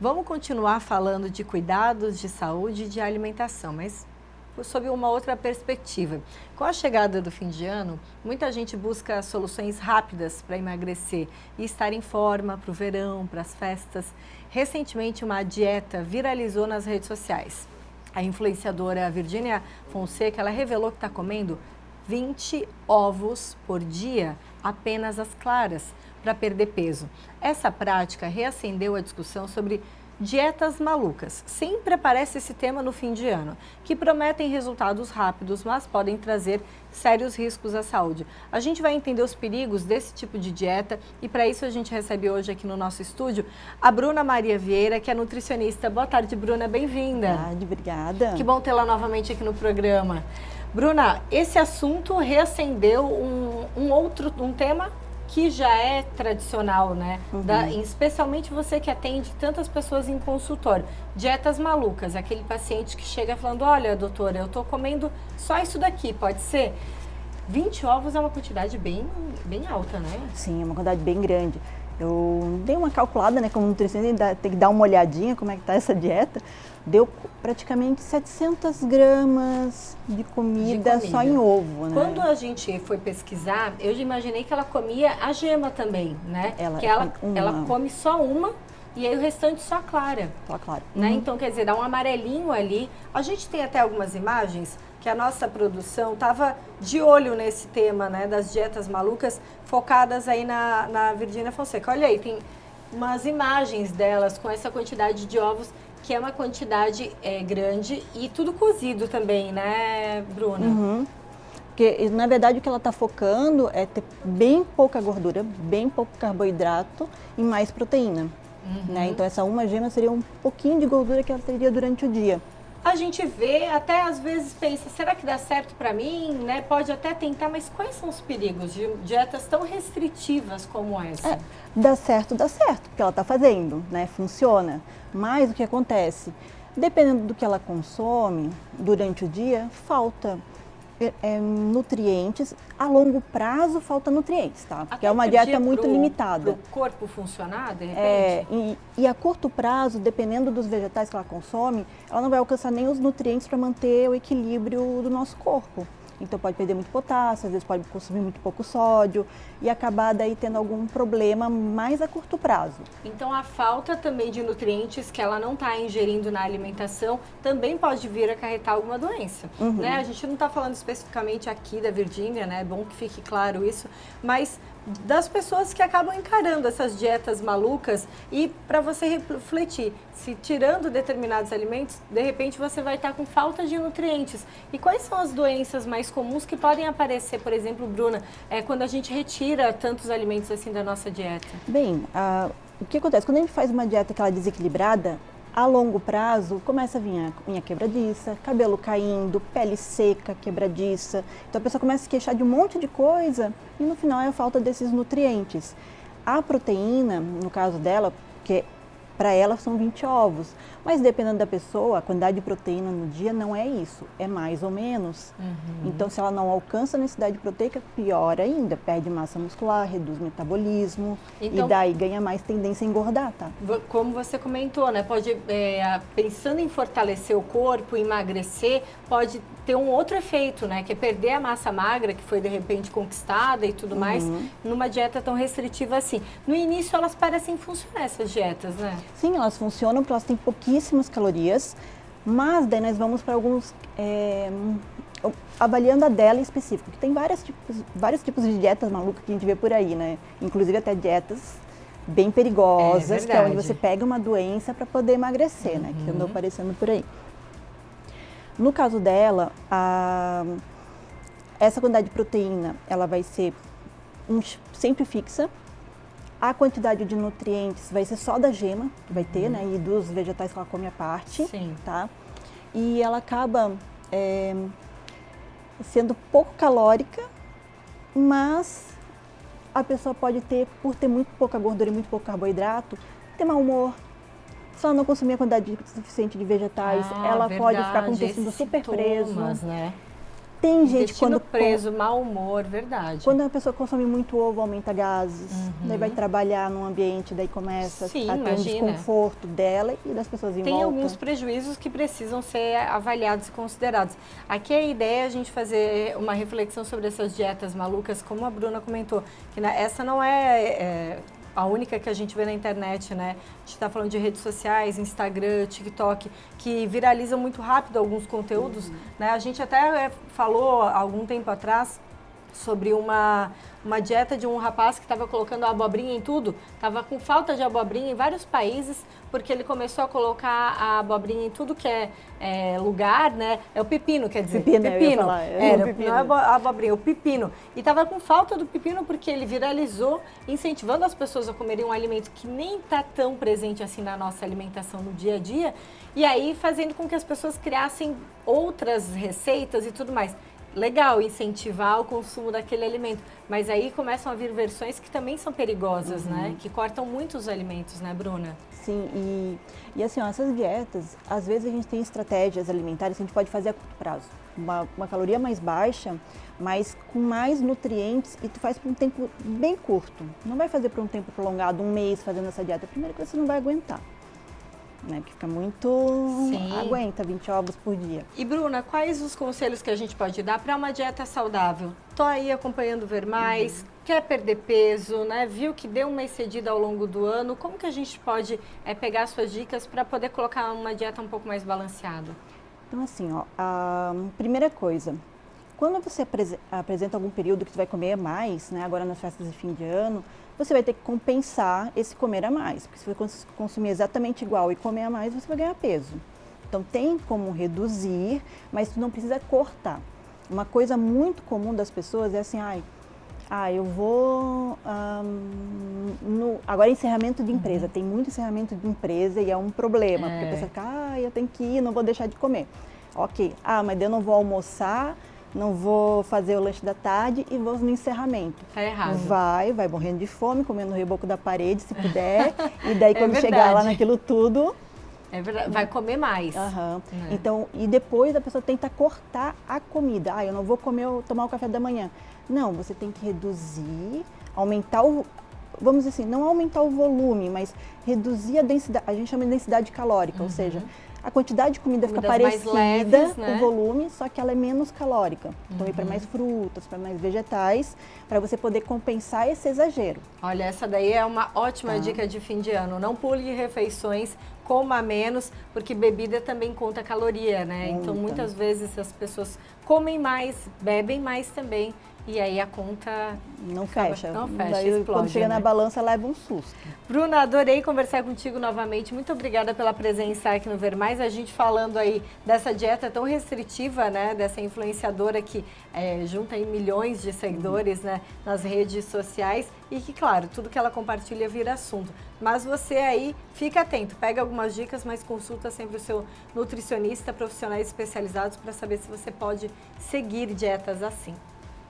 Vamos continuar falando de cuidados de saúde e de alimentação, mas sob uma outra perspectiva. Com a chegada do fim de ano, muita gente busca soluções rápidas para emagrecer e estar em forma para o verão, para as festas. Recentemente, uma dieta viralizou nas redes sociais. A influenciadora Virgínia Fonseca, ela revelou que está comendo 20 ovos por dia, apenas as claras, para perder peso. Essa prática reacendeu a discussão sobre dietas malucas. Sempre aparece esse tema no fim de ano, que prometem resultados rápidos, mas podem trazer sérios riscos à saúde. A gente vai entender os perigos desse tipo de dieta e para isso a gente recebe hoje aqui no nosso estúdio a Bruna Maria Vieira, que é nutricionista. Boa tarde, Bruna, bem-vinda. Boa tarde, obrigada. Que bom tê-la novamente aqui no programa. Bruna, esse assunto reacendeu um tema que já é tradicional, né? Especialmente você que atende tantas pessoas em consultório. Dietas malucas, aquele paciente que chega falando, olha, doutora, eu tô comendo só isso daqui, pode ser? 20 ovos é uma quantidade bem alta, né? Sim, é uma quantidade bem grande. Eu dei uma calculada, né, como nutricionista, tem que dar uma olhadinha como é que tá essa dieta. Deu praticamente 700 gramas de comida só em ovo, né? Quando a gente foi pesquisar, eu já imaginei que ela comia a gema também, né? Ela come só uma e aí o restante só a clara. Só a clara. Né? Então, quer dizer, dá um amarelinho ali. A gente tem até algumas imagens que a nossa produção estava de olho nesse tema, né, das dietas malucas, focadas aí na Virgínia Fonseca. Olha aí, tem umas imagens delas com essa quantidade de ovos, que é uma quantidade grande e tudo cozido também, né, Bruna? Porque, na verdade, o que ela está focando é ter bem pouca gordura, bem pouco carboidrato e mais proteína. Né? Então, essa uma gema seria um pouquinho de gordura que ela teria durante o dia. A gente vê, até às vezes pensa, será que dá certo para mim? Né? Pode até tentar, mas quais são os perigos de dietas tão restritivas como essa? Dá certo, porque ela está fazendo, né? Funciona. Mas o que acontece? Dependendo do que ela consome durante o dia, falta nutrientes. A longo prazo falta nutrientes, tá? Porque é uma dieta muito limitada. Para o corpo funcionar, de repente? E a curto prazo, dependendo dos vegetais que ela consome, ela não vai alcançar nem os nutrientes para manter o equilíbrio do nosso corpo. Então pode perder muito potássio, às vezes pode consumir muito pouco sódio e acabar daí tendo algum problema mais a curto prazo. Então a falta também de nutrientes que ela não está ingerindo na alimentação também pode vir a acarretar alguma doença. Né? A gente não está falando especificamente aqui da Virgínia, né? É bom que fique claro isso, mas das pessoas que acabam encarando essas dietas malucas e para você refletir, se tirando determinados alimentos, de repente você vai estar com falta de nutrientes. E quais são as doenças mais comuns que podem aparecer, por exemplo, Bruna, quando a gente retira tantos alimentos assim da nossa dieta? Bem, o que acontece? Quando a gente faz uma dieta que ela é desequilibrada, a longo prazo começa a vir a unha quebradiça, cabelo caindo, pele seca, quebradiça. Então a pessoa começa a se queixar de um monte de coisa e no final é a falta desses nutrientes. A proteína, no caso dela, que para ela são 20 ovos, mas dependendo da pessoa, a quantidade de proteína no dia não é isso, é mais ou menos. Então se ela não alcança a necessidade proteica, pior ainda, perde massa muscular, reduz o metabolismo e daí ganha mais tendência a engordar, tá? Como você comentou, né? Pode, pensando em fortalecer o corpo, emagrecer, pode ter um outro efeito, né? Que é perder a massa magra que foi de repente conquistada e tudo mais, numa dieta tão restritiva assim. No início elas parecem funcionar, essas dietas, né? Sim, elas funcionam porque elas têm pouquíssimas calorias, mas daí nós vamos para alguns, avaliando a dela em específico, que tem vários tipos de dietas malucas que a gente vê por aí, né? Inclusive até dietas bem perigosas, que é onde você pega uma doença para poder emagrecer, né? Que andou aparecendo por aí. No caso dela, essa quantidade de proteína, ela vai ser sempre fixa. A quantidade de nutrientes vai ser só da gema, que vai ter, né? E dos vegetais que ela come à parte, tá? E ela acaba sendo pouco calórica, mas a pessoa pode ter, por ter muito pouca gordura e muito pouco carboidrato, ter mau humor. Se ela não consumir a quantidade suficiente de vegetais, ela pode ficar com o intestino super preso. Né? Tem gente intestino quando preso, mau humor, verdade. Quando a pessoa consome muito ovo, aumenta gases, daí vai trabalhar num ambiente, daí começa Sim, a ter um desconforto dela e das pessoas em Tem volta. alguns prejuízos que precisam ser avaliados e considerados. Aqui a ideia é a gente fazer uma reflexão sobre essas dietas malucas, como a Bruna comentou, que essa não é a única que a gente vê na internet, né? A gente está falando de redes sociais, Instagram, TikTok, que viralizam muito rápido alguns conteúdos, né? A gente até falou há algum tempo atrás sobre uma dieta de um rapaz que estava colocando abobrinha em tudo, estava com falta de abobrinha em vários países, porque ele começou a colocar a abobrinha em tudo que é lugar, né? É o pepino, quer dizer. Pepino. Eu ia falar, Não é a abobrinha, é o pepino. E estava com falta do pepino porque ele viralizou, incentivando as pessoas a comerem um alimento que nem está tão presente assim na nossa alimentação no dia a dia, e aí fazendo com que as pessoas criassem outras receitas e tudo mais. Legal incentivar o consumo daquele alimento, mas aí começam a vir versões que também são perigosas, né? Que cortam muito os alimentos, né, Bruna? Sim, e assim, ó, essas dietas, às vezes a gente tem estratégias alimentares que a gente pode fazer a curto prazo. Uma caloria mais baixa, mas com mais nutrientes, e tu faz por um tempo bem curto. Não vai fazer por um tempo prolongado, um mês fazendo essa dieta. Primeiro que você não vai aguentar. Né, que fica muito... Sim. Aguenta 20 ovos por dia. E Bruna, quais os conselhos que a gente pode dar para uma dieta saudável? Tô aí acompanhando o Ver Mais, quer perder peso, né? Viu que deu uma excedida ao longo do ano. Como que a gente pode pegar suas dicas para poder colocar uma dieta um pouco mais balanceada? Então assim, ó, a primeira coisa, quando você apresenta algum período que você vai comer mais, né, agora nas festas de fim de ano, você vai ter que compensar esse comer a mais, porque se você consumir exatamente igual e comer a mais, você vai ganhar peso. Então tem como reduzir, mas tu não precisa cortar. Uma coisa muito comum das pessoas é assim, eu vou... agora encerramento de empresa, tem muito encerramento de empresa e é um problema, porque a pessoa fica, eu tenho que ir, não vou deixar de comer. Ok, mas eu não vou almoçar, não vou fazer o lanche da tarde e vou no encerramento. Tá errado. Vai morrendo de fome, comendo no reboco da parede, se puder. E daí quando chegar lá naquilo tudo... É verdade, vai comer mais. Então, e depois a pessoa tenta cortar a comida. Eu não vou tomar o café da manhã. Não, você tem que reduzir, aumentar vamos dizer assim, não aumentar o volume, mas reduzir a densidade, a gente chama de densidade calórica, ou seja, a quantidade de comida fica parecida leves, né? com o volume, só que ela é menos calórica. Então, ir para mais frutas, para mais vegetais, para você poder compensar esse exagero. Olha, essa daí é uma ótima dica de fim de ano. Não pule refeições, coma menos, porque bebida também conta caloria, né? Então, muitas vezes as pessoas comem mais, bebem mais também. E aí a conta não fecha. Daí, explode, quando chega na balança, leva um susto. Bruna, adorei conversar contigo novamente. Muito obrigada pela presença aqui no Ver Mais. A gente falando aí dessa dieta tão restritiva, né? Dessa influenciadora que junta aí milhões de seguidores, né? Nas redes sociais. E que, claro, tudo que ela compartilha vira assunto. Mas você aí, fica atento. Pega algumas dicas, mas consulta sempre o seu nutricionista, profissionais especializados para saber se você pode seguir dietas assim.